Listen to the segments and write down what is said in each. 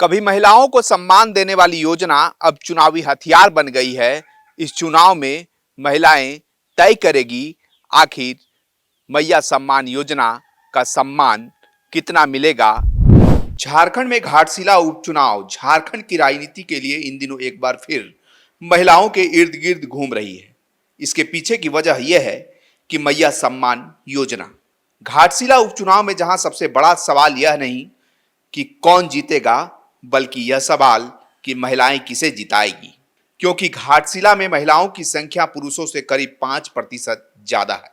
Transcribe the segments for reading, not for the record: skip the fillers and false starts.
कभी महिलाओं को सम्मान देने वाली योजना अब चुनावी हथियार बन गई है। इस चुनाव में महिलाएं तय करेगी आखिर मैया सम्मान योजना का सम्मान कितना मिलेगा। झारखंड में घाटशिला उपचुनाव झारखंड की राजनीति के लिए इन दिनों एक बार फिर महिलाओं के इर्द गिर्द घूम रही है। इसके पीछे की वजह यह है कि मैया सम्मान योजना। घाटशिला उपचुनाव में जहां सबसे बड़ा सवाल यह नहीं कि कौन जीतेगा, बल्कि यह सवाल कि महिलाएं किसे जिताएगी, क्योंकि घाटशिला में महिलाओं की संख्या पुरुषों से करीब 5% ज्यादा है।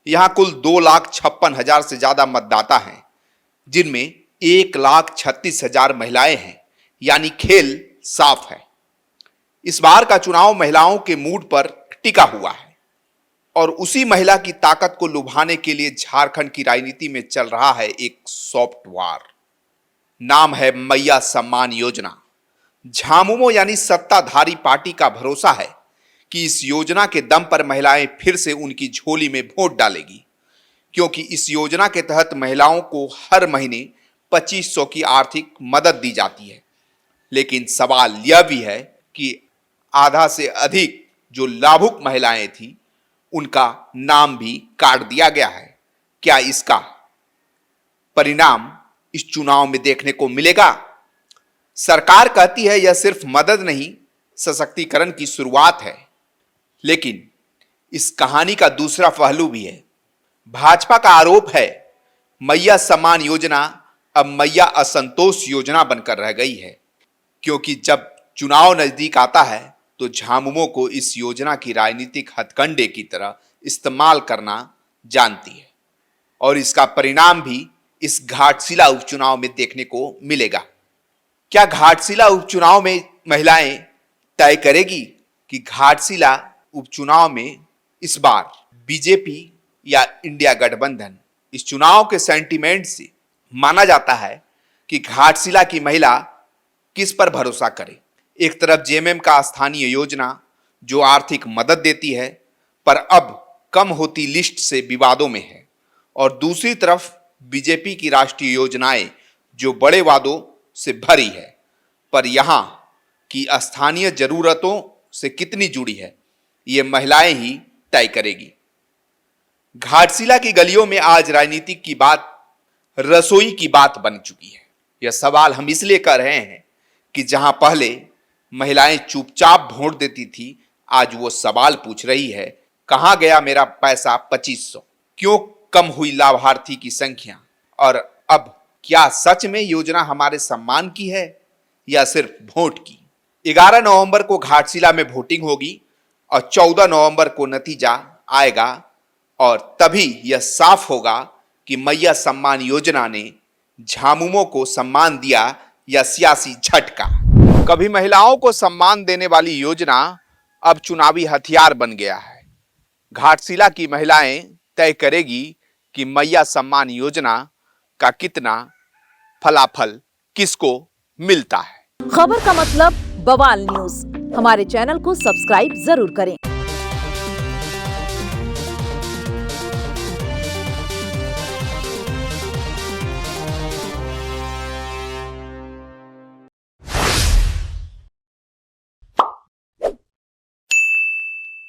यहां कुल 2,56,000 से ज्यादा मतदाता हैं, जिनमें 1,36,000 महिलाएं हैं, यानी खेल साफ है। इस बार का चुनाव महिलाओं के मूड पर टिका हुआ है और उसी महिला की ताकत को लुभाने के लिए झारखंड की राजनीति में चल रहा है एक सॉफ्ट वार। नाम है मैया सम्मान योजना। झामुमो यानी सत्ताधारी पार्टी का भरोसा है कि इस योजना के दम पर महिलाएं फिर से उनकी झोली में वोट डालेगी, क्योंकि इस योजना के तहत महिलाओं को हर महीने 2500 की आर्थिक मदद दी जाती है। लेकिन सवाल यह भी है कि आधा से अधिक जो लाभुक महिलाएं थी, उनका नाम भी काट दिया गया है। क्या इसका परिणाम इस चुनाव में देखने को मिलेगा? सरकार कहती है यह सिर्फ मदद नहीं, सशक्तिकरण की शुरुआत है, लेकिन इस कहानी का दूसरा पहलू भी है। भाजपा का आरोप है मैया सम्मान योजना अब मैया असंतोष योजना बनकर रह गई है, क्योंकि जब चुनाव नजदीक आता है तो झामुमो को इस योजना की राजनीतिक हथकंडे की तरह इस्तेमाल करना जानती है और इसका परिणाम भी इस घाटशिला उपचुनाव में देखने को मिलेगा। क्या घाटशिला उपचुनाव में महिलाएं तय करेगी कि घाटशिला उपचुनाव में इस बार बीजेपी या इंडिया गठबंधन? इस चुनाव के सेंटीमेंट से माना जाता है कि घाटशिला की महिला किस पर भरोसा करे। एक तरफ जेएमएम का स्थानीय योजना जो आर्थिक मदद देती है पर अब कम होती लिस्ट से विवादों में है, और दूसरी तरफ बीजेपी की राष्ट्रीय योजनाएं जो बड़े वादों से भरी है पर यहां की स्थानीय जरूरतों से कितनी जुड़ी है, ये महिलाएं ही तय करेगी। घाटशिला की गलियों में आज राजनीतिक की बात रसोई की बात बन चुकी है। यह सवाल हम इसलिए कर रहे हैं कि जहां पहले महिलाएं चुपचाप वोट देती थी, आज वो सवाल पूछ रही है, कहां गया मेरा पैसा 2500? क्यों कम हुई लाभार्थी की संख्या? और अब क्या सच में योजना हमारे सम्मान की है या सिर्फ वोट की? 11 नवंबर को घाटशिला में वोटिंग होगी और 14 नवंबर को नतीजा आएगा और तभी यह साफ होगा कि मैया सम्मान योजना ने झामुमो को सम्मान दिया या सियासी झटका। कभी महिलाओं को सम्मान देने वाली योजना अब चुनावी हथियार बन गया है। घाटशिला की महिलाएं तय करेगी कि मैया सम्मान योजना का कितना फलाफल किसको मिलता है। खबर का मतलब बवाल न्यूज। हमारे चैनल को सब्सक्राइब जरूर करें।